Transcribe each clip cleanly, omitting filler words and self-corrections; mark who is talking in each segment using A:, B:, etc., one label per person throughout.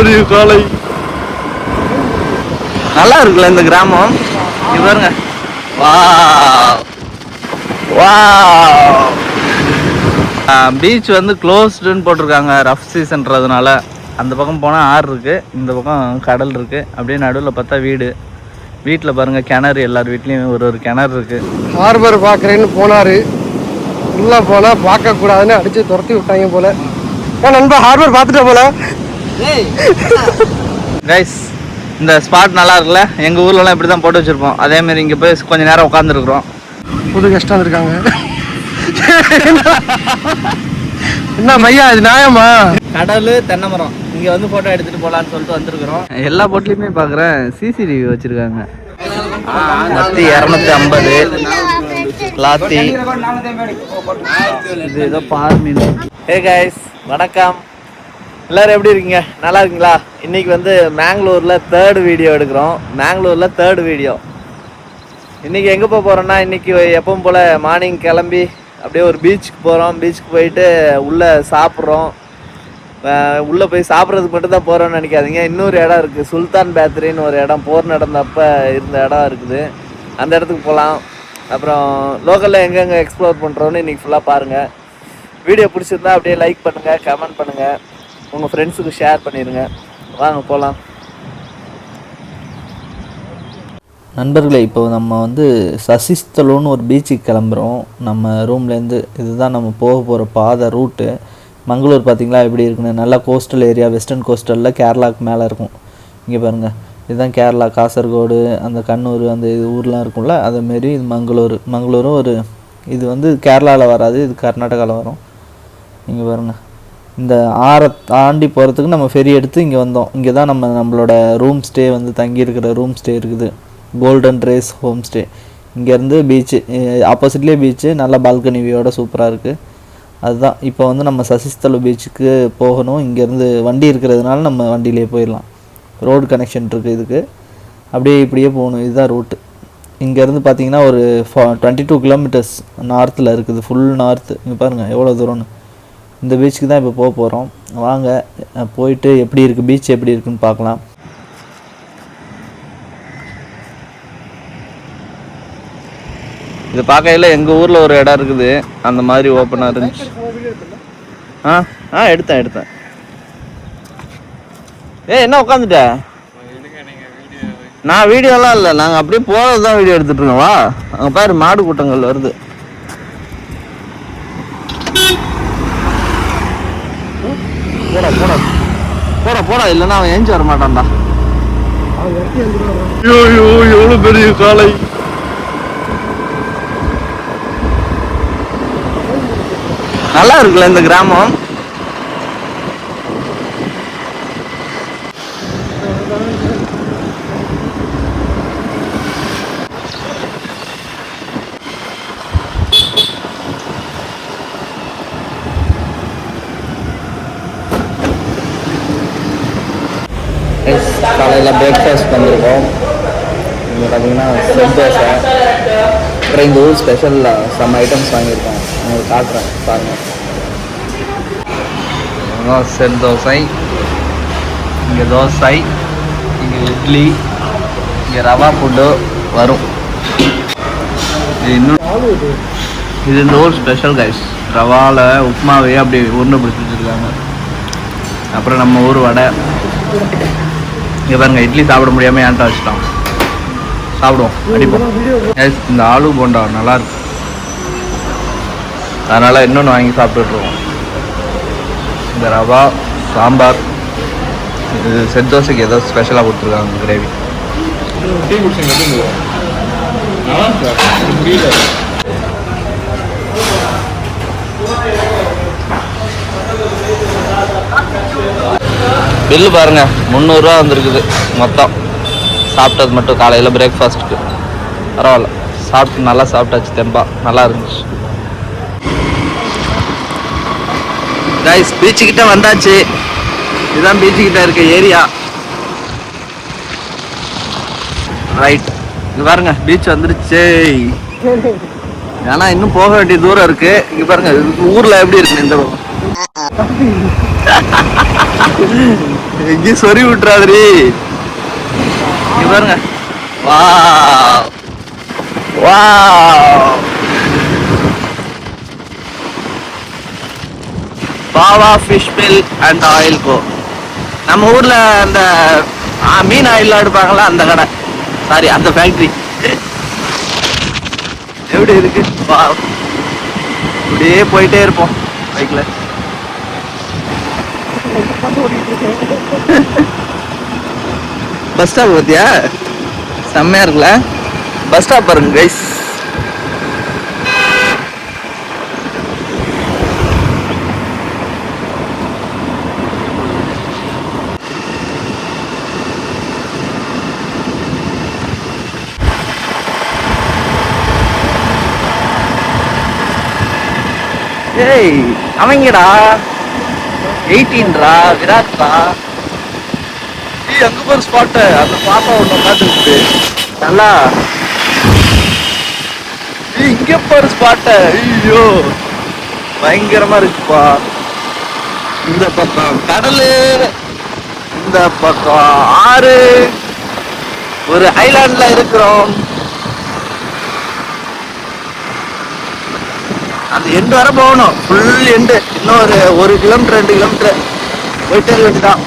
A: பெரிய காலை. நல்லா இருக்குல்ல இந்த கிராமம். இங்க பாருங்க. பீச் வந்து க்ளோஸ்டுன்னு போட்டிருக்காங்க ரஃப் சீசன்றதுனால. அந்த பக்கம் போனால் ஆறு இருக்குது, இந்த பக்கம் கடல் இருக்குது. அப்படியே நடுவில் பார்த்தா வீடு. வீட்டில் பாருங்கள் கிணறு, எல்லார் வீட்லேயும் ஒரு கிணறு இருக்குது.
B: ஹார்பர் பார்க்குறேன்னு போனார், உள்ளே போனால் பார்க்கக்கூடாதுன்னு அடித்து துரத்தி விட்டாங்க போல். நண்பா ஹார்பர் பார்த்துட்டே போல.
A: கைஸ் இந்த ஸ்பாட் நல்லா இருக்குல்ல. எங்கள் ஊர்லலாம் இப்படி தான் போட்டு வச்சுருப்போம். அதேமாரி இங்கே போய் கொஞ்சம் நேரம் உட்காந்துருக்குறோம்.
B: புது கஷ்டம் இருக்காங்க. என்ன மையா இது நியாயமா?
A: கடல், தென்னை மரம், இங்கே வந்து ஃபோட்டோ எடுத்துகிட்டு போகலான்னு சொல்லிட்டு வந்திருக்கிறோம். எல்லா போட்லேயுமே பார்க்குறேன் சிசிடிவி வச்சுருக்காங்க. மத்தி 250 லாத்தி. இது ஏதோ பார் மீன். ஹே கைஸ் வணக்கம், எல்லோரும் எப்படி இருக்கீங்க? நல்லா இருக்குங்களா? இன்றைக்கி வந்து மேங்களூரில் தேர்ட் வீடியோ எடுக்கிறோம். மேங்களூரில் தேர்ட் வீடியோ. இன்றைக்கி எங்கே போகிறோன்னா, இன்றைக்கி எப்பவும் போல் மார்னிங் கிளம்பி அப்படியே ஒரு பீச்சுக்கு போகிறோம். பீச்சுக்கு போயிட்டு உள்ளே சாப்பிட்றோம். உள்ளே போய் சாப்பிட்றதுக்கு மட்டும் தான் போகிறோன்னு நினைக்காதீங்க. இன்னொரு இடம் இருக்குது, சுல்தான் பேத்ரின்னு ஒரு இடம். போர் நடந்தப்போ இருந்த இடம் இருக்குது, அந்த இடத்துக்கு போகலாம். அப்புறம் லோக்கலில் எங்கெங்கே எக்ஸ்ப்ளோர் பண்ணுறோன்னு இன்றைக்கி ஃபுல்லாக பாருங்கள். வீடியோ பிடிச்சிருந்தா அப்படியே லைக் பண்ணுங்கள், கமெண்ட் பண்ணுங்கள், உங்கள் ஃப்ரெண்ட்ஸுக்கு ஷேர் பண்ணிடுங்க. வாங்க போகலாம்.
C: நண்பர்களே, இப்போ நம்ம வந்து சசிஸ்தலோன்னு ஒரு பீச்சுக்கு கிளம்புறோம் நம்ம ரூம்லேருந்து. இதுதான் நம்ம போக போகிற பாதை ரூட்டு. மங்களூர் பார்த்திங்களா எப்படி இருக்குன்னு. நல்லா கோஸ்டல் ஏரியா, வெஸ்டர்ன் கோஸ்டலில் கேரளாவுக்கு மேலே இருக்கும். இங்கே பாருங்கள், இதுதான் கேரளா. காசர்கோடு, அந்த கண்ணூர், அந்த இது ஊர்லாம் இருக்கும்ல, அதேமாரி இது மங்களூரும் ஒரு இது வந்து கேரளாவில் வராது, இது கர்நாடகாவில் வரும். இங்கே பாருங்கள், இந்த ஆறை தாண்டி போகிறதுக்கு நம்ம ஃபெரி எடுத்து இங்கே வந்தோம். இங்கே தான் நம்மளோட ரூம் ஸ்டே வந்து தங்கியிருக்கிற ரூம் ஸ்டே இருக்குது. Golden race home stay. இங்கேருந்து பீச்சு, ஆப்போசிட்லேயே பீச்சு, நல்ல பால்கனி வியூவோட சூப்பராக இருக்குது. அதுதான் இப்போ வந்து நம்ம சசிஸ்தல பீச்சுக்கு போகணும். இங்கேருந்து வண்டி இருக்கிறதுனால நம்ம வண்டியிலே போயிடலாம். ரோடு கனெக்ஷன் இருக்குது இதுக்கு. அப்படியே இப்படியே போகணும். இதுதான் ரூட்டு. இங்கேருந்து பார்த்தீங்கன்னா ஒரு 22 கிலோமீட்டர்ஸ் நார்த்தில் இருக்குது, ஃபுல் நார்த்து. இங்கே பாருங்கள் எவ்வளோ தூரம்னு. இந்த பீச்சுக்கு தான் இப்போ போக போகிறோம். வாங்க போயிட்டு எப்படி இருக்குது பீச், எப்படி இருக்குன்னு பார்க்கலாம்.
A: இது பார்க்கையில் எங்கள் ஊரில் ஒரு இடம் இருக்குது, அந்த மாதிரி ஓப்பனாக இருந்துச்சு. எடுத்தேன். என்ன உட்காந்துட்ட? நான் வீடியோலாம் இல்லை, நாங்கள் அப்படியே போகிறது தான் வீடியோ எடுத்துகிட்டு இருக்கோம். வா, அங்கே பாரு மாடு கூட்டங்கள் வருது. போடா இல்லைன்னா அவன் ஏஞ்சி வர மாட்டான்டா. எவ்வளோ பெரிய காலை. நல்லா இருக்குல்ல இந்த கிராமம். காலையில் பிரேக்ஃபாஸ்ட் பண்ணியிருக்கோம். இங்கே பார்த்தீங்கன்னா செட் தோசை. அப்புறம் இந்த ஊர் ஸ்பெஷல் சம் ஐட்டம்ஸ் வாங்கியிருக்கோம், உங்களுக்கு காட்டுறேன் பாருங்கள். செட் தோசை, இங்கே தோசை, இங்கே இட்லி, இங்கே ரவா ஃபுட்டு வரும். இது இந்த ஊர் ஸ்பெஷல் கைஸ். ரவாவில் உப்புமாவே அப்படி உருண்டை பிடிச்சி வச்சுருக்காங்க. அப்புறம் நம்ம ஊர் வடை. இங்கே பாருங்க, இட்லி சாப்பிட முடியாமல் ஏன்ட்டா வச்சுட்டோம். சாப்பிடுவோம், அடிப்போம். இந்த ஆலு போண்டா நல்லாயிருக்கு, அதனால் இன்னொன்று வாங்கி சாப்பிட்டுருவோம். இந்த ரவா சாம்பார், இது செட் தோசைக்கு ஏதோ ஸ்பெஷலாக கொடுத்துருக்காங்க கிரேவி. பில்லு பாருங்க, 300 ரூபா வந்துருக்குது மொத்தம். சாப்பிட்டது மட்டும் காலையில் பிரேக்ஃபாஸ்ட்டுக்கு. பரவாயில்ல, சாப்பிட்டு நல்லா சாப்பிட்டாச்சு, தெம்பா நல்லா இருந்துச்சு. கைஸ் பீச்சுக்கிட்ட வந்தாச்சு. இதுதான் பீச்சுக்கிட்ட இருக்க ஏரியா. ரைட், இங்கே பாருங்க பீச் வந்துருச்சு. ஏன்னா இன்னும் போக வேண்டிய தூரம் இருக்கு. இங்கே பாருங்க ஊரில் எப்படி இருக்கு இந்த எங்கேயும் சொறி விட்டுறாதுரி. இங்க பாருங்க. வா வா Bava fish mill and oil co. நம்ம ஊர்ல அந்த மீன் ஆயில் எடுப்பாங்களா அந்த கடை, சாரி அந்த ஃபேக்டரி. எப்படி இருக்கு? வா, இப்படியே போயிட்டே இருப்போம் பைக்ல. பஸ் ஸ்டாப் பார்த்தியா? செம்மையா இருக்குல்ல பஸ் ஸ்டாப் பாருங்க கைஸ். ஏய் அவங்கடா 18ரா விராட்ரா. அங்க ஒரு ஸ்பாட், அந்த பாப்பா ஒண்ணு உட்காந்துருக்கு நல்லா. இங்க ஒரு ஸ்பாட், ஐயோ பயங்கரமா இருக்குப்பா. இந்த பக்கம் கடலு, இந்த பக்கம் ஆறு, ஒரு ஐலாண்ட்ல இருக்கிறோம். அந்த எண்டு வர போகணும், ஃபுல் எண்டு. இன்னும் ஒரு 1 கிலோமீட்டர் 2 கிலோமீட்டர் போயிட்டே இருக்க வேண்டியதான்.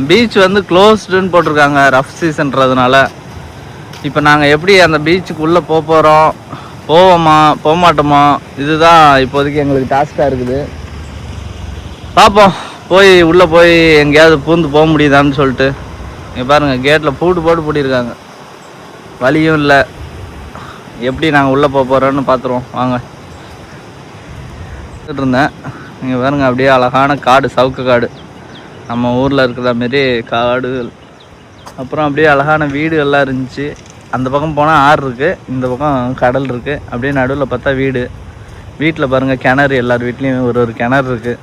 A: பீச் வந்து க்ளோஸ்டுன்னு போட்டிருக்காங்க ரஃப் சீசன்றதுனால. இப்போ நாங்கள் எப்படி அந்த பீச்சுக்குள்ளே போகிறோம், போவோமா போக மாட்டோமா, இதுதான் இப்போதைக்கு எங்களுக்கு டாஸ்காக இருக்குது. பார்ப்போம், போய் உள்ளே போய் எங்கேயாவது பூந்து போக முடியுதான்னு சொல்லிட்டு. இங்கே பாருங்கள், கேட்டில் போட்டு பூட்டியிருக்காங்க, வழியும் இல்லை. எப்படி நாங்கள் உள்ளே போகிறோன்னு பார்த்துருவோம் வாங்க. இருந்தேன் இங்கே பாருங்க, அப்படியே அழகான காடு, சவுக்கு காடு, நம்ம ஊரில் இருக்கிற மாரி காடு. அப்புறம் அப்படியே அழகான வீடுகள்லாம் இருந்துச்சு. அந்த பக்கம் போனால் ஆறு இருக்குது, இந்த பக்கம் கடல் இருக்குது. அப்படியே நடுவில் பார்த்தா வீடு. வீட்டில் பாருங்கள் கிணறு, எல்லார் வீட்லேயும் ஒரு கிணறு இருக்குது.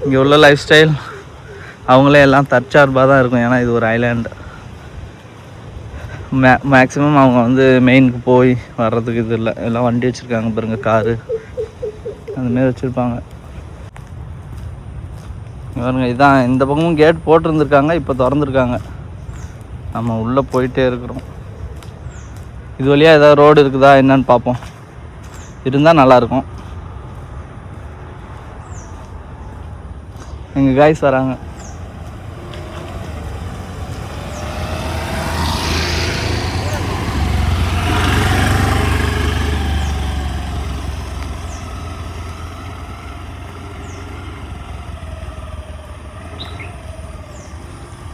A: இங்கே உள்ள லைஃப் ஸ்டைல் அவங்களே எல்லாம் தற்சார்பாக தான் இருக்கும். ஏன்னா இது ஒரு ஐலாண்டு. மேக்ஸிமம் அவங்க வந்து மெயினுக்கு போய் வர்றதுக்கு இது இல்லை, எல்லாம் வண்டி வச்சுருக்காங்க பாருங்க, காரு அந்தமாரி வச்சுருப்பாங்க. பாருங்க, இதான் இந்த பக்கமும் கேட் போட்டிருந்துருக்காங்க, இப்போ திறந்துருக்காங்க. நம்ம உள்ளே போயிட்டே இருக்கிறோம். இது வழியாக ஏதாவது ரோடு இருக்குதா என்னன்னு பார்ப்போம். இருந்தால் நல்லாயிருக்கும். எங்கள் காய்ஸ் வராங்க.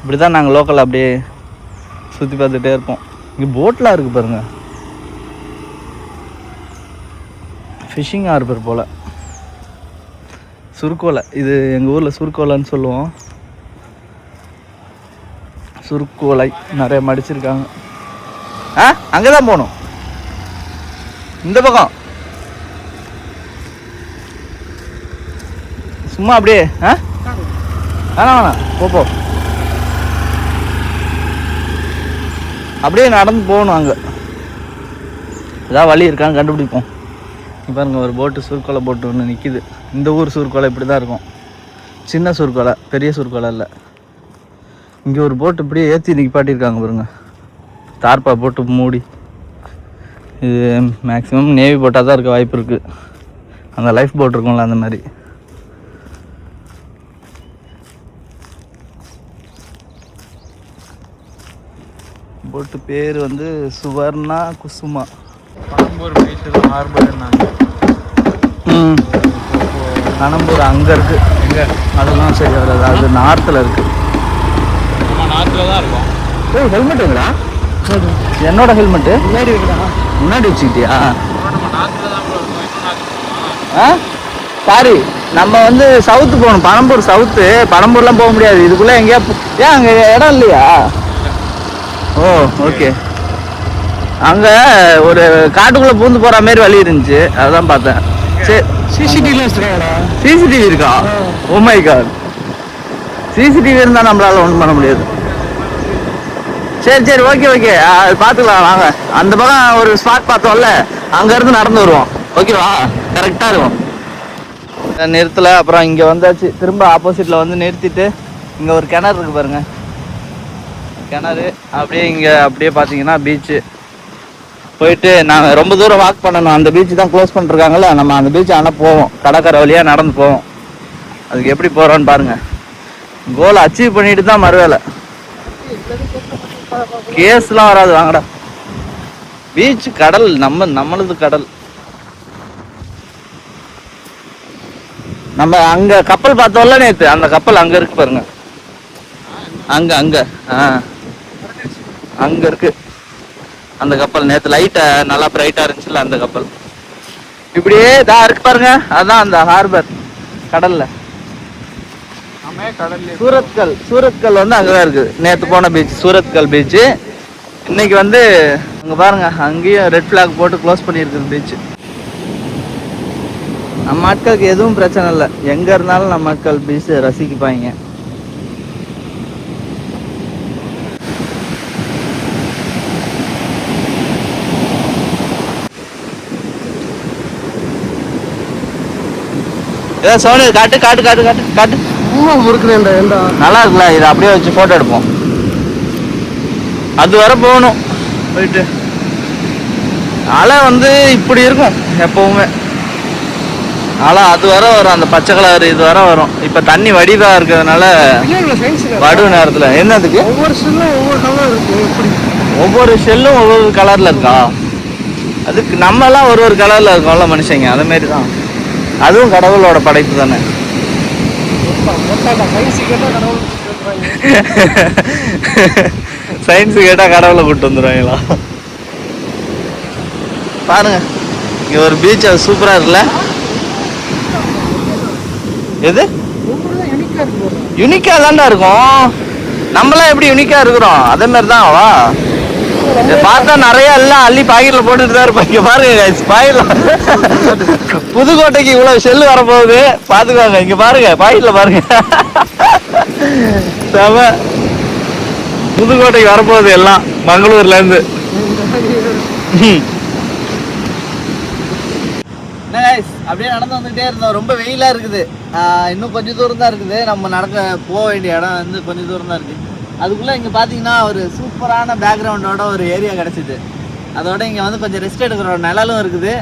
A: இப்படி தான் நாங்கள் லோக்கல் அப்படியே சுற்றி பார்த்துட்டே இருப்போம். இங்கே போட்லாம் இருக்குது பாருங்கள், ஃபிஷ்ஷிங் ஹார்பர் போல். சுருக்கோலை, இது எங்கள் ஊரில் சுருக்கோலைன்னு சொல்லுவோம். சுருக்கோலை நிறைய மடிச்சிருக்காங்க. அங்கே தான் போகணும், இந்த பக்கம். சும்மா அப்படியே வேணாம் போ, அப்படியே நடந்து போகணும். அங்கே ஏதாவது வழி இருக்கான்னு கண்டுபிடிப்போம். பாருங்க, ஒரு போட்டு, சுருக்கோலை போட்டு ஒன்று நிற்கிது. இந்த ஊர் சுருக்கோலை இப்படி தான் இருக்கும், சின்ன சுருக்கோலை, பெரிய சுருக்கோலை இல்லை. இங்கே ஒரு போட்டு இப்படியே ஏற்றி நிற்பாட்டியிருக்காங்க பாருங்க, தார்பா போட்டு மூடி. இது மேக்ஸிமம் நேவி போட்டால் தான் இருக்க வாய்ப்பு இருக்குது. அந்த லைஃப் போட் இருக்கும்ல அந்த மாதிரி. போட்டு பேர் வந்து சுவர்ணா குசுமா.
D: Panambur beach harbour.
A: பனம்பூர் அங்கே இருக்குது. எங்கே? அதெல்லாம் சரி வராது, அது நார்த்தில் இருக்குது.
D: நம்ம நார்த்தில் தான் இருக்கோம்.
A: ஏய், ஹெல்மெட்டுங்களா? என்னோட ஹெல்மெட்டு
B: முன்னாடி இருக்குதா?
A: முன்னாடி வச்சுக்கிட்டியா?
D: நம்ம நார்த்தில் தான் இருக்கோம்.
A: சாரி, நம்ம வந்து சவுத்து போகணும், பனம்பூர் சவுத்து. பனம்பூர்லாம் போக முடியாது, இதுக்குள்ளே எங்கேயா ஏன் அங்கே இடம் இல்லையா? ஓ ஓகே. அங்கே ஒரு காட்டுக்குள்ளே பூந்து போகிற மாதிரி வழி இருந்துச்சு, அதுதான் பார்த்தேன். சரி,
B: சிசிடிவிலாம் வச்சுருக்காங்கடா.
A: சிசிடிவி இருக்கா? ஓ மை காட், சிசிடிவி இருந்தால் நம்மளால ஒன்றும் பண்ண முடியாது. சரி ஓகே, அது பார்த்துக்கலாம் வாங்க. அந்த பக்கம் ஒரு ஸ்பாட் பார்த்தோம்ல, அங்கேருந்து நடந்து வருவோம். ஓகேவா? கரெக்டாக இருக்கும். நிறுத்தலை. அப்புறம் இங்கே வந்தாச்சு, திரும்ப ஆப்போசிட்டில் வந்து நிறுத்திட்டு இங்கே ஒரு கிணறு இருக்குது பாருங்க, கிணறு. அப்படியே இங்கே அப்படியே பார்த்தீங்கன்னா பீச்சு. போயிட்டு நாங்கள் ரொம்ப தூரம் வாக் பண்ணணும், அந்த பீச்சு தான் க்ளோஸ் பண்ணிருக்காங்கல்ல, நம்ம அந்த பீச் ஆனால் போவோம், கடற்கரை வழியாக நடந்து போவோம். அதுக்கு எப்படி போகிறோன்னு பாருங்கள். கோலை அச்சீவ் பண்ணிட்டு தான் மறுவேலை. கேஸ்லாம் வராது, வாங்கடா. பீச், கடல், நம்மளது கடல். நம்ம அங்க கப்பல் பார்த்தோம்ல நேத்து, அந்த கப்பல் அங்க இருக்கு பாருங்க, அங்க அங்க அங்க இருக்கு அந்த கப்பல். நேத்து லைட்டா நல்லா பிரைட்டா இருந்துச்சுல்ல அந்த கப்பல். இப்படியே தான் இருக்கு பாருங்க, அதான் அந்த ஹார்பர் கடல்ல. சூரத்கல் வந்து அங்கதான் இருக்கு. நேத்து போன பீச் சூரத்கல் பீச். இன்னைக்கு வந்து அங்க பாருங்க, அங்கேயும் ரெட் பிளாக் போட்டு க்ளோஸ் பண்ணிருக்கு பீச். நம்ம ஆட்களுக்கு எதுவும் பிரச்சனை இல்லை, எங்க இருந்தாலும் நம்ம ஆட்கள் பீச் ரசிக்குப்பாங்க. ஏதோ சோனி காட்டு காட்டு காட்டு காட்டு காட்டு. நல்லா இருக்குல்ல, இதை அப்படியே வச்சு போட்டோ எடுப்போம். அது வர போகணும் போயிட்டு. அலை வந்து இப்படி இருக்கும் எப்பவுமே, அலை அது வர வரும், அந்த பச்சை கலர் இது வர வரும். இப்ப தண்ணி வடிவா இருக்கிறதுனால வடு நேரத்துல என்னதுக்கு ஒவ்வொரு ஷெல்லும் ஒவ்வொரு கலர்ல இருக்கா. அதுக்கு நம்ம எல்லாம் ஒரு ஒரு கலர்ல இருக்கோம்ல மனுஷங்க, அது மாதிரி தான். அதுவும் கடவுளோட படைப்பு தானே. சயின்ஸ் கேட்டா கடவுளை கூட்டு வந்துடுவாங்களா? பாருங்க இங்க ஒரு பீச், அது சூப்பரா இருக்குல்ல. எது யூனிக்கா தான்டா இருக்கும். நம்மளாம் எப்படி யூனிக்கா இருக்கிறோம் அதே மாதிரி தான் வா. பார்த்தா நிறைய எல்லாம் அள்ளி பாக்கெட்ல போட்டுட்டு தான் இருப்பாங்க. பாருங்க பாக்கெட்ல புதுக்கோட்டைக்கு இவ்வளவு ஷெல்லு வரப்போகுது பாத்துக்கோங்க. இங்க பாருங்க பாக்கெட்ல பாருங்க, செம. புதுக்கோட்டைக்கு வரப்போகுது எல்லாம் மங்களூர்ல இருந்து. அப்படியே நடந்து வந்துகிட்டே இருந்தோம். ரொம்ப வெயிலா இருக்குது. இன்னும் கொஞ்சம் தூரம் தான் இருக்குது, நம்ம நடக்க போக வேண்டிய இடம் வந்து கொஞ்சம் தூரம் தான் இருக்குது. அதுக்குள்ளே இங்கே பார்த்தீங்கன்னா ஒரு சூப்பரான பேக்ரவுண்டோட ஒரு ஏரியா கிடச்சிது. அதோட இங்கே வந்து கொஞ்சம் ரெஸ்ட் எடுக்கிறோம், நிழலும் இருக்குது.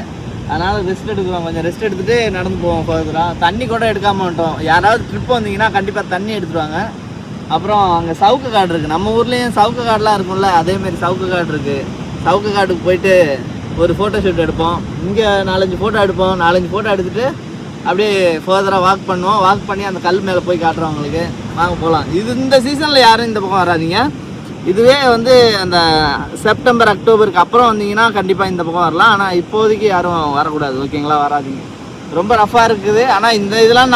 A: அதனால் ரெஸ்ட் எடுக்கிறோம், கொஞ்சம் ரெஸ்ட் எடுத்துகிட்டு நடந்து போவோம் ஃபர்தராக. தண்ணி கூட எடுக்காமல் வந்துட்டோம். யாராவது ட்ரிப் வந்தீங்கன்னா கண்டிப்பாக தண்ணி எடுத்துருவாங்க. அப்புறம் அங்கே சவுக்கு காடு இருக்குது, நம்ம ஊர்லேயும் சவுக்கு காடெலாம் இருக்கும்ல, அதேமாரி சவுக்கு காடு இருக்குது. சவுக்கு காட்டுக்கு போயிட்டு ஒரு ஃபோட்டோ ஷூட் எடுப்போம். இங்கே 4-5 ஃபோட்டோ எடுப்போம். 4-5 ஃபோட்டோ எடுத்துகிட்டு அப்படியே ஃபர்தராக வாக் பண்ணுவோம். வாக் பண்ணி அந்த கல் மேலே போய் காட்டுறோம் அவங்களுக்கு. வாங்க போகலாம். இது இந்த சீசனில் யாரும் இந்த பக்கம் வராதிங்க. இதுவே வந்து அந்த செப்டம்பர் அக்டோபருக்கு அப்புறம் வந்தீங்கன்னா கண்டிப்பாக இந்த பக்கம் வரலாம். ஆனால் இப்போதைக்கு யாரும் வரக்கூடாது, ஓகேங்களா? வராதிங்க, ரொம்ப ரஃபாக இருக்குது. ஆனால் இந்த இதெல்லாம்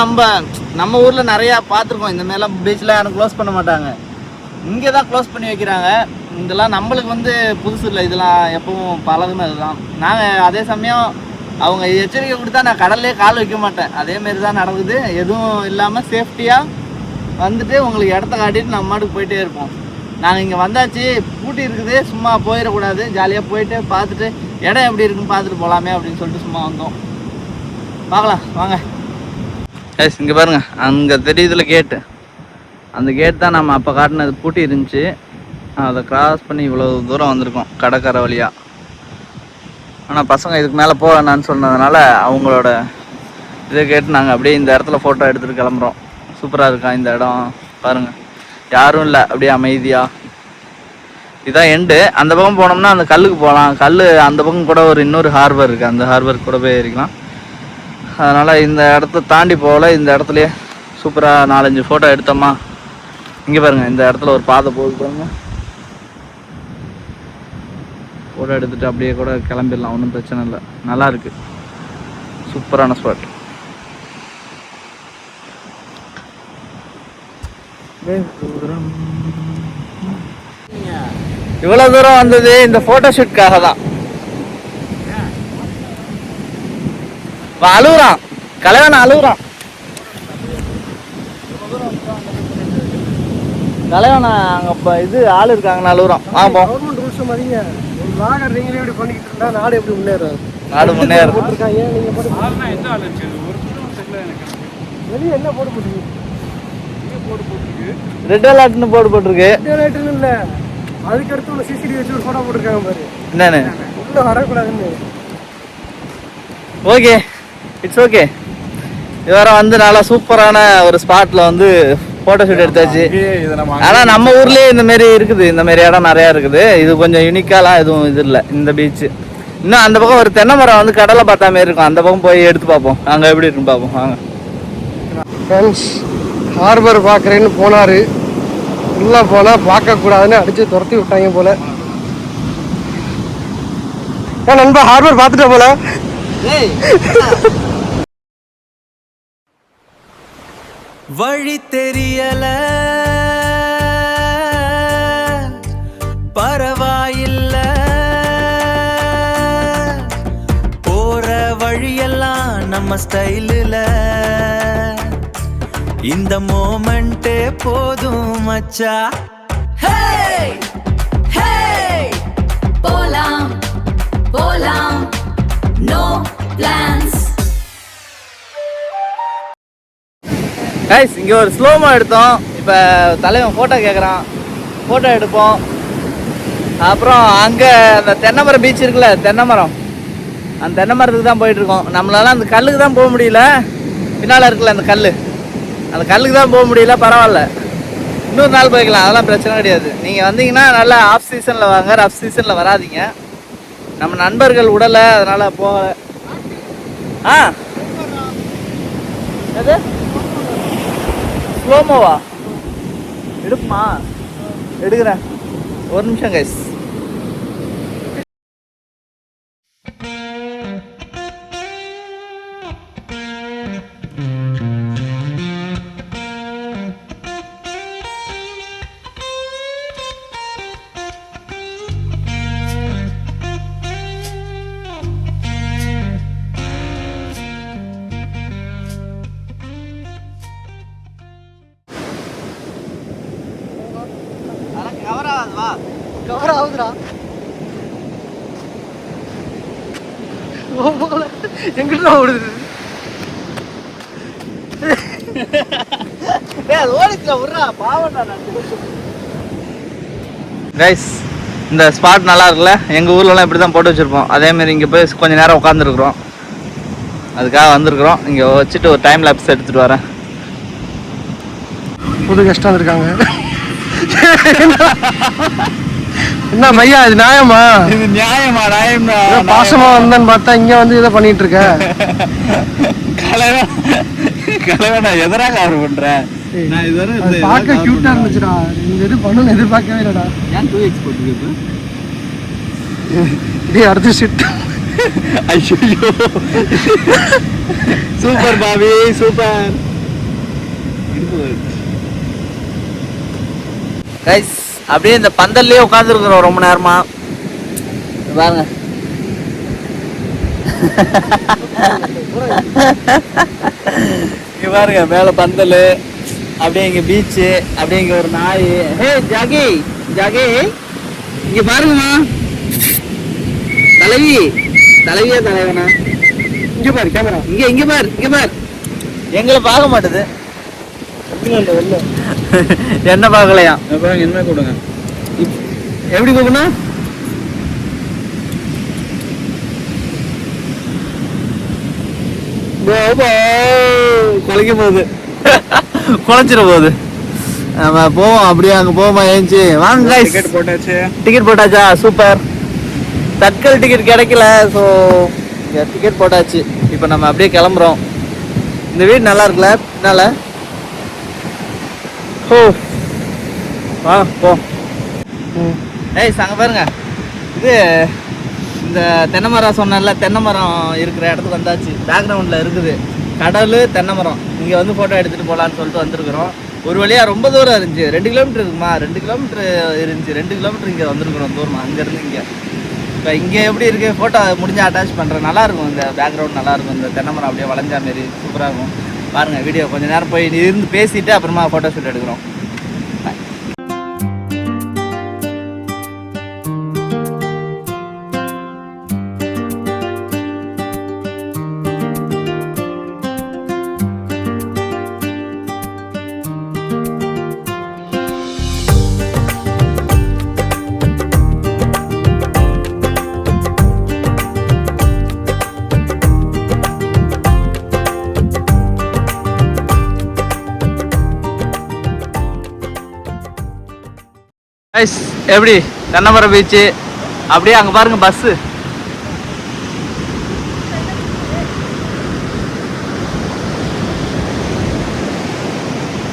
A: நம்ம ஊரில் நிறையா பார்த்துருக்கோம். இந்த மாதிரிலாம் பீச்சில் யாரும் க்ளோஸ் பண்ண மாட்டாங்க, இங்கே தான் க்ளோஸ் பண்ணி வைக்கிறாங்க. இதெல்லாம் நம்மளுக்கு வந்து புதுசு இல்லை, இதெல்லாம் எப்பவும் பழகுனது தான். நாங்கள் அதே சமயம் அவங்க எச்சரிக்கை கொடுத்தா நான் கடல்லே கால் வைக்க மாட்டேன். அதேமாரி தான் நடக்குது. எதுவும் இல்லாமல் சேஃப்டியாக வந்துட்டு உங்களுக்கு இடத்த காட்டிட்டு நம்ம மாட்டுக்கு போயிட்டே இருப்போம். நாங்கள் இங்கே வந்தாச்சு, பூட்டி இருக்குது, சும்மா போயிடக்கூடாது, ஜாலியாக போயிட்டு பார்த்துட்டு இடம் எப்படி இருக்குன்னு பார்த்துட்டு போகலாமே அப்படின்னு சொல்லிட்டு சும்மா வந்தோம். பார்க்கலாம் வாங்க. எஸ் இங்கே பாருங்கள், அங்கே தெரியுதுல கேட்டு, அந்த கேட் தான் நம்ம அப்போ காட்டினது, பூட்டி இருந்துச்சு. அதை கிராஸ் பண்ணி இவ்வளோ தூரம் வந்திருக்கோம் கடற்கரை வழியாக. ஆனால் பசங்க இதுக்கு மேலே போக வேணான்னு சொன்னதுனால அவங்களோட இதை கேட்டு நாங்கள் அப்படியே இந்த இடத்துல ஃபோட்டோ எடுத்துகிட்டு கிளம்புறோம். சூப்பராக இருக்கா இந்த இடம் பாருங்கள், யாரும் இல்லை, அப்படியே அமைதியாக. இதுதான் எண்டு. அந்த பக்கம் போனோம்னா அந்த கல்லுக்கு போகலாம். கல் அந்த பக்கம் கூட ஒரு இன்னொரு ஹார்பர் இருக்குது, அந்த ஹார்பருக்கு கூட போய் ஏறிக்கலாம். அதனால் இந்த இடத்த தாண்டி போகல, இந்த இடத்துலையே சூப்பராக 4-5 ஃபோட்டோ எடுத்தோமா. இங்கே பாருங்கள், இந்த இடத்துல ஒரு பாதை போகுது பாருங்க, ஃபோட்டோ எடுத்துகிட்டு அப்படியே கூட கிளம்பிடலாம், ஒன்றும் பிரச்சனை இல்லை. நல்லா இருக்கு, சூப்பரான ஸ்பாட். இவ்வளோ தூரம் வந்தது இந்த ஃபோட்டோ ஷூட்காக தான். அழுகுறான் கலைவன், அழுகுறான் கலைவன். அங்கே இப்போ இது ஆள் இருக்காங்கன்னு அழுகுறான்.
B: கவர்மெண்ட் ரூல்ஸ் மாதிரிங்க நாடு நீங்களே இப்படி பண்ணிக்கிட்டு இருந்தா நாடு எப்படி முன்னேறாது?
A: நாடு முன்னேறும்.
D: தெரியல எனக்கு.
B: வெளியே என்ன போட்டு போட்டுருக்கு?
D: இங்கே போட்டு போட்டுருக்கு.
A: ரெட் அலர்ட்னு போர்டு போட்டிருக்கு.
B: லைட்டுன்னு இல்லை, அதுக்கு அடுத்து உள்ள சிசிடிவி வச்சு ஒரு ஃபோட்டோ போட்டிருக்காங்க பாரு.
A: என்னன்னு?
B: உள்ள வரக்கூடாதுன்னு.
A: Okay, it's okay. இது வர வந்து நல்லா சூப்பரான ஒரு ஸ்பாட்ல வந்து போட்டோ ஷூட் எடுத்தாச்சு.
D: அங்கேயே இதை நம்ம
A: ஆனா நம்ம ஊர்லயே இந்த மாதிரி இருக்குது, இந்த மாதிரி இடம் நிறைய இருக்குது. இது கொஞ்சம் யூனிக்காலாம் எதுவும் இது இல்லை இந்த பீச். இன்னும் அந்த பக்கம் ஒரு தென்னை மரம் வந்து கடலை பார்த்தா மாதிரி இருக்கும், அந்த பக்கம் போய் எடுத்து பார்ப்போம் அங்கே எப்படி இருக்குன்னு பார்ப்போம் வாங்க.
B: ஃப்ரெண்ட்ஸ், ஹார்பர் பார்க்குறேன்னு போனார். உள்ளே போனால் பார்க்கக்கூடாதுன்னு அடித்து துரத்தி விட்டாங்க போல. நண்பா ஹார்பர் பார்த்துட்ட போல.
E: வழி தெரியல, பரவாயில்ல, போற வழியெல்லாம் நம்ம ஸ்டைலில், இந்த மோமெண்ட்டே போதும் மச்சா.
F: Hey! Hey! போலாம் போலாம், no plans.
A: கைஸ், இங்கே ஒரு ஸ்லோமோ எடுத்தோம். இப்போ தலைவன் ஃபோட்டோ கேட்குறான், ஃபோட்டோ எடுப்போம். அப்புறம் அங்கே அந்த தென்னை மரம் பீச் இருக்குல்ல, தென்னை மரம், அந்த தென்னை மரத்துக்கு தான் போயிட்டுருக்கோம். நம்மளால அந்த கல்லுக்கு தான் போக முடியல, பின்னால் இருக்குல்ல அந்த கல், அந்த கல்லுக்கு தான் போக முடியல. பரவாயில்ல, இன்னொரு நாள் போய்க்கலாம், அதெல்லாம் பிரச்சனை கிடையாது. நீங்கள் வந்தீங்கன்னா நல்லா ஆஃப் சீசனில் வாங்க, ரஃப் சீசனில் வராதிங்க. நம்ம நண்பர்கள் உடலை, அதனால் போகலை. ஆ எது ஸ்லோமோவா? எடுப்புமா? எடுக்கிறேன், ஒரு நிமிஷம் கைஸ்.
B: கவர் ஆகுதுடா. எங்கிட்ட ஓடுது?
A: கைஸ், இந்த ஸ்பாட் நல்லா இருக்குல்ல. எங்கள் ஊர்லலாம் இப்படி தான் போட்டு வச்சுருப்போம். அதேமாரி இங்கே போய் கொஞ்சம் நேரம் உட்காந்துருக்குறோம், அதுக்காக வந்திருக்குறோம். இங்கே வச்சுட்டு ஒரு டைம் லேப்ஸ் எடுத்துகிட்டு வரேன்.
B: புது கஷ்டம் இருக்காங்க. என்ன பையா, இது நியாயமா?
A: இது நியாயமா?
B: பாசமா வந்தேன்னு பார்த்தா இங்க வந்து இதை பண்ணிட்டு இருக்க.
A: கலவை நான் எதிராக ஆர்டர் பண்றேன். நான் இதுவரை
B: பார்க்க கியூட்டா இருந்துச்சுடா. இந்த இது பண்ணணும்னு எதிர்பார்க்கவே இல்லடா.
A: ஏன் 2x போட்டுருக்கு?
B: இதே அடுத்து சிட்.
A: ஐயோ, சூப்பர் பாபி, சூப்பர். கைஸ், அப்படியே இந்த பந்தல்லையே உட்காந்துருக்குறோம் ரொம்ப நேரமா. பாருங்க, இங்க பாருங்க, மேல பந்தல், அப்படியே இங்க பீச்சு, அப்படியே இங்க ஒரு நாய். ஹே ஜாகி, ஜாகி இங்க பாருங்கம்மா. தலைவி, தலைவியா தலைவனா?
B: இங்க பாரு கேமரா.
A: இங்க பாரு, இங்க பாரு. எங்களை பார்க்க மாட்டுது. என்ன பார்க்கலையா?
D: என்ன கொடுங்க,
A: எப்படி போகணும்? குலைக்க போகுது, குலைச்சிட போகுது. நம்ம போவோம், அப்படியே அங்கே போவோமா? ஏஞ்சி வாங்க.
D: டிக்கெட் போட்டாச்சு.
A: டிக்கெட் போட்டாச்சா? சூப்பர். தட்கல் டிக்கெட் கிடைக்கல, ஸோ டிக்கெட் போட்டாச்சு. இப்போ நம்ம அப்படியே கிளம்புறோம். இந்த வீடு நல்லா இருக்குல்ல, என்னால? ஓ வா போ. ஏய் அங்கே பாருங்க, இது இந்த தென்னை மரம் சொன்னேன்ல, தென்னை மரம் இருக்கிற இடத்துக்கு வந்தாச்சு. பேக்ரவுண்டில் இருக்குது கடல், தென்னை மரம். இங்கே வந்து ஃபோட்டோ எடுத்துகிட்டு போகலான்னு சொல்லிட்டு வந்திருக்கிறோம். ஒரு வழியாக ரொம்ப தூரம் இருந்துச்சு, 2 கிலோமீட்டர் இருக்குமா? 2 கிலோமீட்டர் இருந்துச்சு. 2 கிலோமீட்டர் இங்கே வந்திருக்கிறோம் தூரமாக, அங்கேருந்து இங்கே. இப்போ இங்கே எப்படி இருக்குது, ஃபோட்டோ முடிஞ்சு அட்டாச் பண்ணுறேன். நல்லாயிருக்கும், இந்த பேக்ரவுண்ட் நல்லாயிருக்கும். இந்த தென்னை மரம் அப்படியே வளைஞ்சா மாரி சூப்பராக இருக்கும். பாருங்கள் வீடியோ, கொஞ்சம் நேரம் போய் இருந்து பேசிவிட்டு அப்புறமா ஃபோட்டோ ஷூட் எடுக்கிறோம். கைஸ் எப்படி தென்னமரம் பீச்சு அப்படியே அங்கே பாருங்க பஸ்ஸு.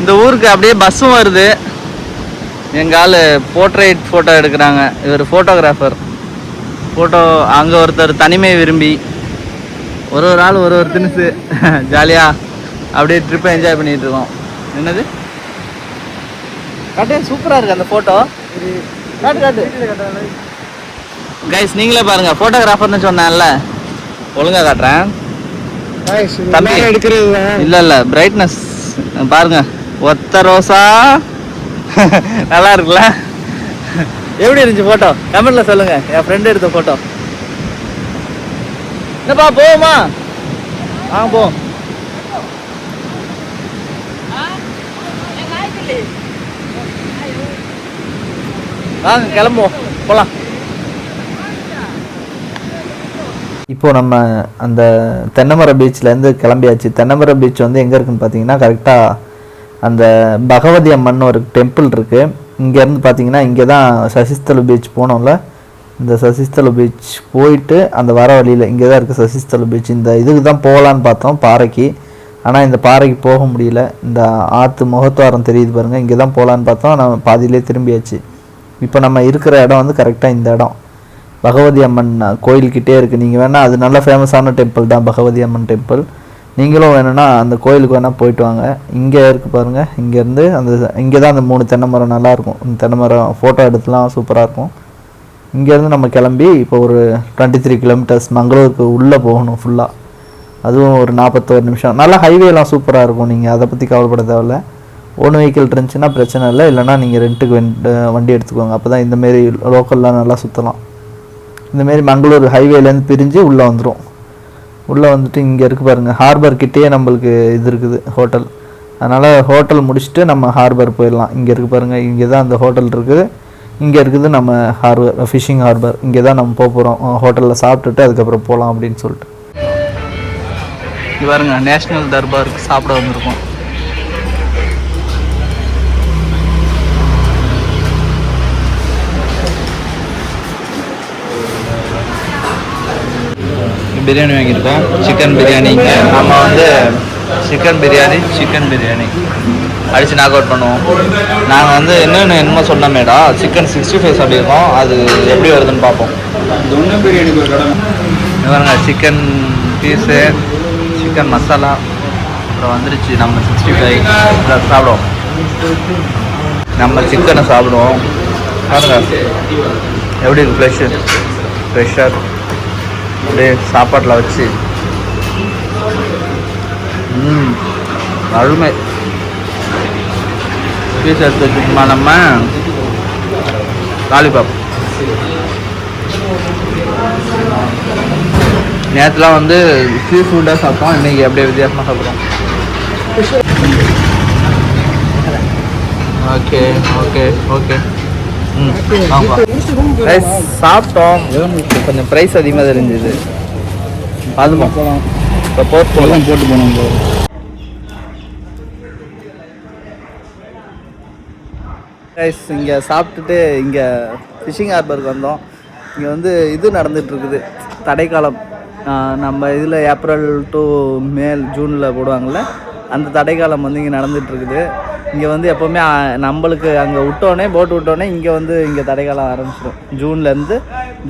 A: இந்த ஊருக்கு அப்படியே பஸ்ஸும் வருது. எங்கள் ஆள் போர்ட்ரேட் ஃபோட்டோ எடுக்கிறாங்க. இவர் ஃபோட்டோகிராஃபர். ஃபோட்டோ அங்கே ஒருத்தர் தனிமை விரும்பி, ஒரு ஆள் ஒரு தினுசு ஜாலியாக அப்படியே ட்ரிப்பை என்ஜாய் பண்ணிகிட்டு இருக்கோம். என்னது காட்டு, சூப்பராக இருக்குது அந்த ஃபோட்டோ. காட்டு கைஸ், நீங்களே பாருங்க. ஃபோட்டோகிராஃபர்னு சொன்னேன்ல, ஒழுங்கா காட்டுறேன் தம்பி. இல்லை பிரைட்னஸ் பாருங்க. ஒத்த ரோசா நல்லா இருக்குல்ல? எப்படி இருந்துச்சு ஃபோட்டோ? கமெண்ட்ல சொல்லுங்க. என் ஃப்ரெண்டு எடுத்த ஃபோட்டோ. என்னப்பா போவோமா? போவோம். வாங்க கிளம்புவோம், போகலாம்.
C: இப்போ நம்ம அந்த தென்னமர பீச்லேருந்து கிளம்பியாச்சு. தென்னமர பீச் வந்து எங்கே இருக்குன்னு பார்த்தீங்கன்னா கரெக்டாக அந்த பகவதி அம்மன் ஒரு டெம்பிள் இருக்குது. இங்கேருந்து பார்த்தீங்கன்னா இங்கே தான் சசிஸ்தல பீச் போனோம்ல, இந்த சசிஸ்தல பீச் போயிட்டு அந்த வர வழியில் இங்கே தான் இருக்குது சசிஸ்தல பீச். இந்த இதுக்கு தான் போகலான்னு பார்த்தோம், பாறைக்கு. ஆனால் இந்த பாறைக்கு போக முடியல. இந்த ஆற்று முகத்துவாரம் தெரியுது பாருங்கள், இங்கே தான் போகலான்னு பார்த்தோம். நம்ம பாதியிலே திரும்பியாச்சு. இப்போ நம்ம இருக்கிற இடம் வந்து கரெக்டாக இந்த இடம் பகவதி அம்மன் கோயில்கிட்டே இருக்குது. நீங்கள் வேணால், அது நல்ல ஃபேமஸான டெம்பிள் தான் பகவதி அம்மன் டெம்பிள். நீங்களும் வேணும்னா அந்த கோயிலுக்கு வேணால் போயிட்டு வாங்க. இங்கே இருக்குது பாருங்கள். இங்கேருந்து இங்கே தான் அந்த 3 தென்னை மரம் நல்லாயிருக்கும். இந்த தென்னை மரம் ஃபோட்டோ எடுத்துலாம் சூப்பராக இருக்கும். இங்கேருந்து நம்ம கிளம்பி இப்போ ஒரு 23 கிலோமீட்டர்ஸ் மங்களூருக்கு உள்ளே போகணும் ஃபுல்லாக. அதுவும் ஒரு 41 நிமிஷம். நல்லா ஹைவேலாம் சூப்பராக இருக்கும். நீங்கள் அதை பற்றி கவலைப்பட தேவையில்ல. ஓன் வெஹிக்கிள் இருந்துச்சுன்னா பிரச்சனை இல்லை. இல்லைனா நீங்கள் ரெண்ட்டுக்கு வண்டி எடுத்துக்கோங்க. அப்போ தான் இந்தமாரி லோக்கல்லாம் நல்லா சுற்றலாம். இந்தமாரி மங்களூர் ஹைவேலேருந்து பிரிஞ்சு உள்ளே வந்துடும். உள்ளே வந்துட்டு இங்கே இருக்குது பாருங்கள், ஹார்பர்கிட்டே நம்மளுக்கு இது இருக்குது ஹோட்டல். அதனால் ஹோட்டல் முடிச்சுட்டு நம்ம ஹார்பர் போயிடலாம். இங்கே இருக்குது பாருங்கள், இங்கே தான் அந்த ஹோட்டல் இருக்குது. இங்கே இருக்குது நம்ம ஹார்பர், ஃபிஷிங் ஹார்பர். இங்கே தான் நம்ம போக போகிறோம். ஹோட்டலில் சாப்பிட்டுட்டு அதுக்கப்புறம் போகலாம் அப்படின்னு சொல்லிட்டு.
A: இங்கே பாருங்க, நேஷ்னல் தர்பாருக்கு சாப்பிட வந்திருக்கோம். பிரியாணி வாங்கியிருக்கோம், சிக்கன் பிரியாணி. நம்ம வந்து சிக்கன் பிரியாணி அடித்து நாக் அவுட் பண்ணுவோம். நாங்கள் வந்து என்னமோ சொன்னோமேடா, சிக்கன் 65 சொல்லியிருக்கோம். அது எப்படி வருதுன்னு பார்ப்போம்.
D: பிரியாணி
A: பாருங்க, சிக்கன் பீஸு, சிக்கன் மசாலா, அப்புறம் வந்துருச்சு நம்ம 65 சாப்பிடுவோம். நம்ம சிக்கனை சாப்பிடுவோம். பாருங்க எப்படி இருக்கு, ஃப்ரெஷ்ஷாக அப்படியே சாப்பாட்டில் வச்சு. அருமை. பீஸ் எடுத்து வச்சுக்கோமா நம்ம லாலிபாப். நேற்றுலாம் வந்து சீ ஃபுட்டாக சாப்பிட்டோம், இன்றைக்கி அப்படியே வித்தியாசமாக சாப்பிட்றோம். Okay okay okay. சாப்பிட்டோம். கொஞ்சம் ப்ரைஸ் அதிகமாக தெரிஞ்சுது. அதுமா இப்போ போட்டு போனோம். கைஸ், இங்கே சாப்பிட்டுட்டு இங்கே ஃபிஷிங் ஹார்பருக்கு வந்தோம். இங்கே வந்து இது நடந்துகிட்ருக்குது, தடைக்காலம். நம்ம இதில் ஏப்ரல் டு மே ஜூனில் போடுவாங்கள்ல, அந்த தடைக்காலம் வந்து இங்கே நடந்துகிட்ருக்குது. இங்கே வந்து எப்போவுமே நம்மளுக்கு அங்கே போட்டு விட்டோடனே இங்கே தடைக்காலம் ஆரம்பிச்சிடும்.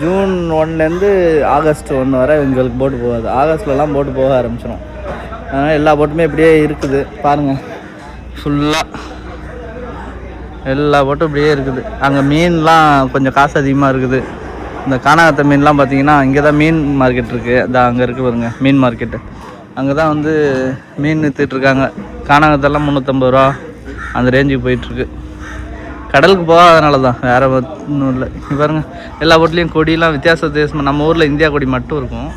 A: ஜூன் 1லேருந்து ஆகஸ்ட் 1 வரை எங்களுக்கு போட்டு போகாது. ஆகஸ்ட்லலாம் போட்டு போக ஆரம்பிச்சிடும். அதனால் எல்லா போட்டுமே இப்படியே இருக்குது பாருங்கள். ஃபுல்லாக எல்லா போட்டும் இப்படியே இருக்குது. அங்கே மீன்லாம் கொஞ்சம் காசு அதிகமாக இருக்குது. இந்த கானாகத்தை மீன்லாம் பார்த்தீங்கன்னா இங்கே தான் மீன் மார்க்கெட் இருக்குது. அதான் அங்கே இருக்குது பாருங்க மீன் மார்க்கெட்டு. அங்கே தான் வந்து மீன் விற்றுட்ருக்காங்க. கானாகத்தெல்லாம் 350 ரூபா அந்த ரேஞ்சுக்கு போயிட்டுருக்கு. கடலுக்கு போகாதனால தான், வேறு ஒன்றும் இல்லை. இங்கே பாருங்கள், எல்லா போட்லேயும் கொடியெலாம் வித்தியாசமாக. நம்ம ஊரில் இந்தியா கொடி மட்டும் இருக்கும்.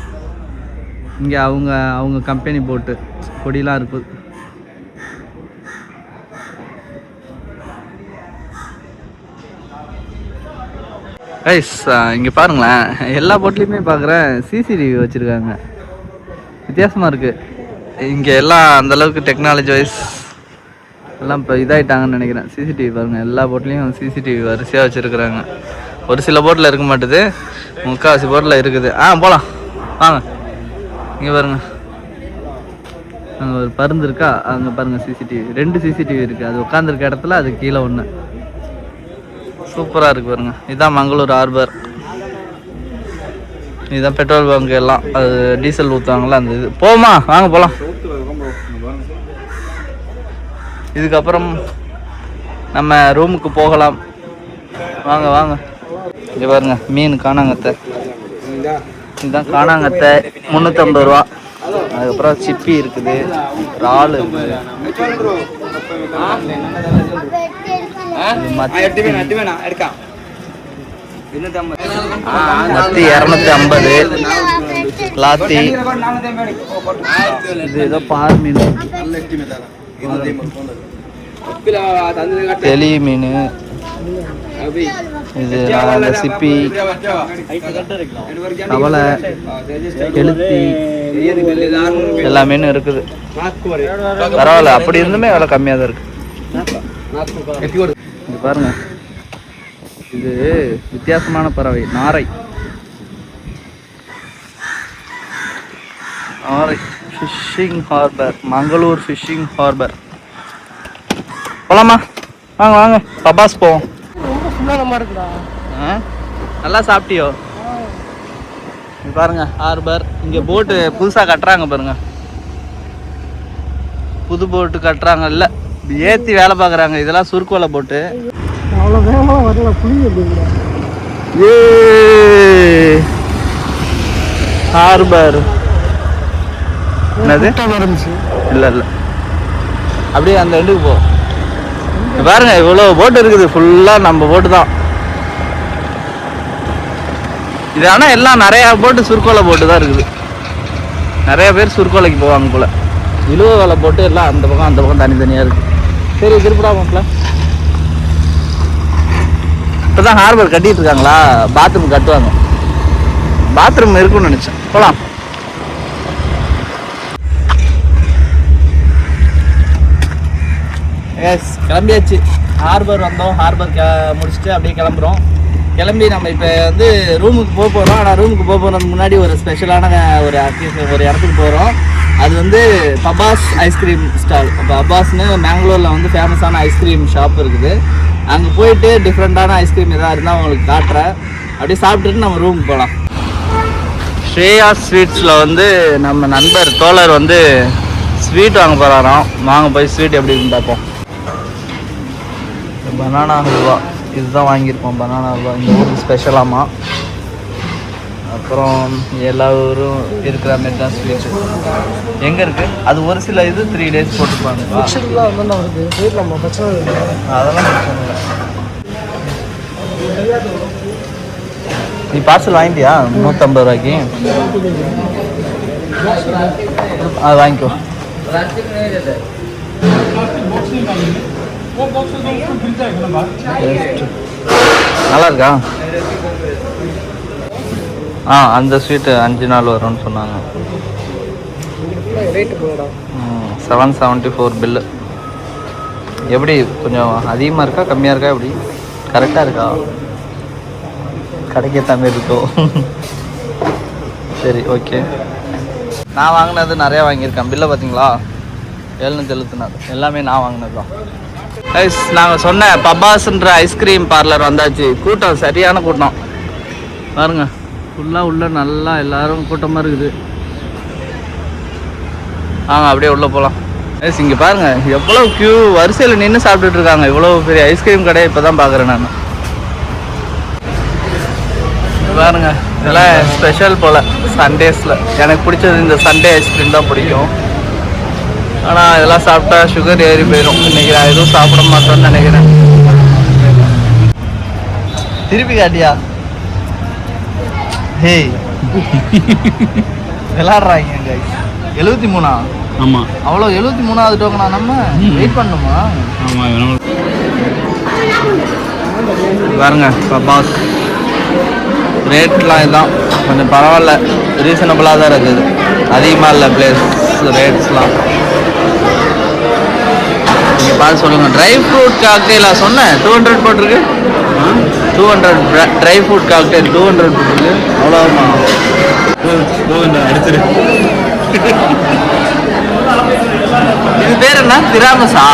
A: இங்கே அவங்க கம்பெனி போட்டு கொடியெலாம் இருக்குது. கைஸ், இங்கே பாருங்களேன், எல்லா போட்லேயுமே பார்க்குறேன் சிசிடிவி வச்சுருக்காங்க. வித்தியாசமாக இருக்குது. இங்கே எல்லாம் அந்தளவுக்கு டெக்னாலஜி வைஸ்
C: எல்லாம் இப்போ இதாகிட்டாங்கன்னு நினைக்கிறேன். சிசிடிவி பாருங்கள், எல்லா போட்லேயும் சிசிடிவி வரிசையாக வச்சுருக்குறாங்க. ஒரு சில போட்டில் இருக்க மாட்டுது, முக்கால்வாசி போட்டில் இருக்குது. போகலாம் வாங்க. இங்கே பாருங்கள், அங்கே ஒரு பருந்து இருக்கா, அங்கே பாருங்கள் சிசிடிவி, 2 சிசிடிவி இருக்குது. அது உட்காந்துருக்க இடத்துல அது கீழே ஒன்று. சூப்பராக இருக்குது பாருங்கள். இதுதான் மங்களூர் ஹார்பர். இதுதான் பெட்ரோல் பங்க் எல்லாம், அது டீசல் ஊற்றுவாங்களா அந்த இது. போமா வாங்க போகலாம். இதுக்கப்புறம் நம்ம ரூமுக்கு போகலாம். வாங்க வாங்க. இங்கே பாருங்க, மீன் காணாங்கத்தை. இதுதான் காணாங்கத்தை, 350 ரூபா. அதுக்கப்புறம் சிப்பி இருக்குது, இறால் இருக்குது, மத்தி 250, லாத்தி. இது ஏதோ பார் மீன், தெளி மீன், இது சிப்பி, கவலை, கெளுத்தி, எல்லா மீனும் இருக்குது. பரவாயில்ல, அப்படி இருந்துமே விலை கம்மியாக தான் இருக்கு. இது பாருங்க, இது வித்தியாசமான பறவை, நாரை. Fishing harbour, Mangalore fishing harbour. போலாமா? வாங்க வாங்க, பபாஸ் போவோம். நல்லா சாப்பிட்டியோ? பாருங்க ஹார்பர். இங்கே போட்டு புதுசாக கட்டுறாங்க பாருங்க, புது போட்டு கட்டுறாங்க. இல்லை, ஏற்றி வேலை பார்க்குறாங்க. இதெல்லாம் சுருக்குவலை போட்டு. ஹார்பர் என்னது? இல்லை இல்லை, அப்படியே அந்த எண்டுக்கு போ. பாருங்க, இவ்வளோ போட்டு இருக்குது, ஃபுல்லாக நம்ம போட்டு தான் இது. ஆனால் எல்லாம் நிறையா போட்டு சுருக்கோலை போட்டு தான் இருக்குது. நிறைய பேர் சுருக்கோலைக்கு போவாங்க போல. இழுவ வேலை போட்டு எல்லாம் அந்த பக்கம் தனித்தனியாக இருக்குது. சரி, திருப்படா போகல. இப்போ தான் ஹார்பர் கட்டிகிட்டு இருக்காங்களா, பாத்ரூம் கட்டுவாங்க. பாத்ரூம் இருக்குன்னு நினச்சேன். போகலாம். எஸ், கிளம்பியாச்சு. ஹார்பர் வந்தோம். ஹார்பர் முடிச்சுட்டு அப்படியே கிளம்புறோம். கிளம்பி நம்ம இப்போ வந்து ரூமுக்கு போக போகிறோம். ஆனால் ரூமுக்கு போக போகிறதுக்கு முன்னாடி ஒரு ஸ்பெஷலான ஒரு இடத்துக்கு போகிறோம். அது வந்து பபாஸ் ஐஸ்கிரீம் ஸ்டால். இப்போ பபாஸ்னு மேங்களூரில் வந்து ஃபேமஸான ஐஸ்கிரீம் ஷாப் இருக்குது. அங்கே போயிட்டு டிஃப்ரெண்ட்டான ஐஸ்கிரீம் எதாவது இருந்தால் உங்களுக்கு காட்டுறேன். அப்படியே சாப்பிட்டுட்டு நம்ம ரூமுக்கு போகலாம். ஸ்ரேயா ஸ்வீட்ஸில் வந்து நம்ம நண்பர் தோழர் வந்து ஸ்வீட் வாங்க போகிறாராம். வாங்க போய் ஸ்வீட் எப்படி இருக்குன்னு பார்ப்போம். பனானா ஹல்வா இதுதான் வாங்கியிருக்கோம். பனானா ஹல்வா இந்த ஊருக்கு ஸ்பெஷலாமா. அப்புறம் எல்லா ஊரும் இருக்கிற மாதிரி தான் ஸ்வீட்ஸு. எங்கே இருக்குது அது? ஒரு சில இது 3 days போட்டுப்பாங்க. அதெல்லாம் பிரச்சனை இல்லை. நீ பார்சல் வாங்கிட்டியா? 150 ரூபாய்க்கு அது வாங்கிக்கோ. நல்லா இருக்கா? அந்த ஸ்வீட்டு 5 நாள் வரும்னு சொன்னாங்க. 774 பில்லு. எப்படி கொஞ்சம் அதிகமாக இருக்கா கம்மியாக இருக்கா? எப்படி கரெக்டாக இருக்கா? கடைக்கேற்ற மாதிரி இருக்கோ? சரி, ஓகே. நான் வாங்கினது நிறையா வாங்கியிருக்கேன். பில்லை பார்த்தீங்களா? 774. எல்லாமே நான் வாங்கினது தான். நாங்கள் சொன்ன பபாஸ்ன்ற ஐஸ்கிரீம் பார்லர் வந்தாச்சு. கூட்டம் சரியான கூட்டம் பாருங்க. ஃபுல்லாக உள்ள நல்லா எல்லாரும் கூட்டமாக இருக்குது. அப்படியே உள்ளே போகலாம். இங்கே பாருங்கள் எவ்வளோ க்யூ, வரிசையில் நின்று சாப்பிட்டுட்டு இருக்காங்க. இவ்வளோ பெரிய ஐஸ்கிரீம் கடையை இப்போ தான் பார்க்குறேன் நான். பாருங்க, இதெல்லாம் ஸ்பெஷல் போல் சண்டேஸில். எனக்கு பிடிச்சது இந்த சண்டே ஐஸ்கிரீம் தான் பிடிக்கும். ஆனால் இதெல்லாம் சாப்பிட்டா சுகர் ஏறி போயிடும். இன்றைக்கி நான் எதுவும் சாப்பிட மாட்டேன்னு நினைக்கிறேன். திருப்பி காட்டியா? Hey, விளாட்றாங்க guys. 73.
D: ஆமாம்,
C: அவ்வளோ 73வது டோக்கனா? நம்ம வெயிட் பண்ணணுமா?
D: ஆமாம்.
C: பாருங்க பபாஸ் ரேட்லாம் இதுதான். கொஞ்சம் பரவாயில்ல, ரீசனபிளாக தான் இருக்குது. அதிகமாக இல்லை பிளேஸ் ரேட்ஸ்லாம்.
A: பார்த்து சொல்லுங்கள். ட்ரை ஃப்ரூட் காக்டெயிலா சொன்னேன் 200 போட்டிருக்கு. 200 ட்ரை ஃப்ரூட் காக்டெயில் 200 போட்டிருக்கு. அவ்வளோமா
D: அடிச்சிரு.
A: இது பேர் என்ன? திராமஸா?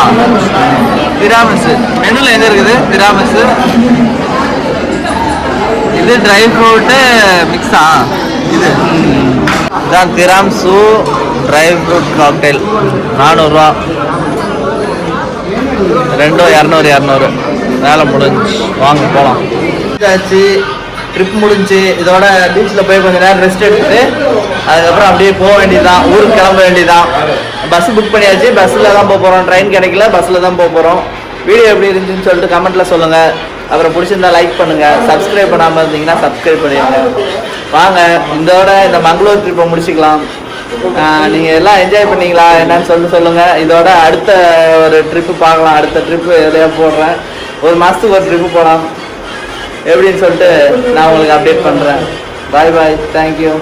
A: திராமஸ் மெனுவில் எங்கே இருக்குது திராமஸ்? இது ட்ரை ஃப்ரூட்டு மிக்ஸா? இது இதுதான் திராம்சு ட்ரை ஃப்ரூட் காக்டெயில் 400 ரெண்டும் 200 வேலை முடிஞ்சு வாங்க போகலாம். ஆச்சு ட்ரிப் முடிஞ்சு இதோட பீச்சில் போய் கொஞ்சம் நேரம் ரெஸ்ட் எடுத்துட்டு அதுக்கப்புறம் அப்படியே போக வேண்டியதுதான். ஊருக்கு கிளம்ப வேண்டியதுதான். பஸ் புக் பண்ணியாச்சு. பஸ்ஸில் தான் போக போகிறோம். ட்ரெயின் கிடைக்கல, பஸ்ஸில் தான் போக போகிறோம். வீடியோ எப்படி இருந்துச்சுன்னு சொல்லிட்டு கமெண்ட்டில் சொல்லுங்கள். அப்புறம் பிடிச்சிருந்தா லைக் பண்ணுங்கள். சப்ஸ்கிரைப் பண்ணாமல் இருந்தீங்கன்னா சப்ஸ்கிரைப் பண்ணிடுங்க. வாங்க இதோட இந்த மங்களூர் ட்ரிப்பை முடிச்சுக்கலாம். நீங்கள் எல்லாம் என்ஜாய் பண்ணீங்களா என்னன்னு சொல்லுங்கள். இதோட அடுத்த ஒரு ட்ரிப்பு பார்க்கலாம். அடுத்த ட்ரிப்பு எதையா போடுறேன். ஒரு மாதத்துக்கு ஒரு ட்ரிப்பு போகலாம் எப்படின்னு சொல்லிட்டு நான் உங்களுக்கு அப்டேட் பண்ணுறேன். பாய் பாய், தேங்க்யூ.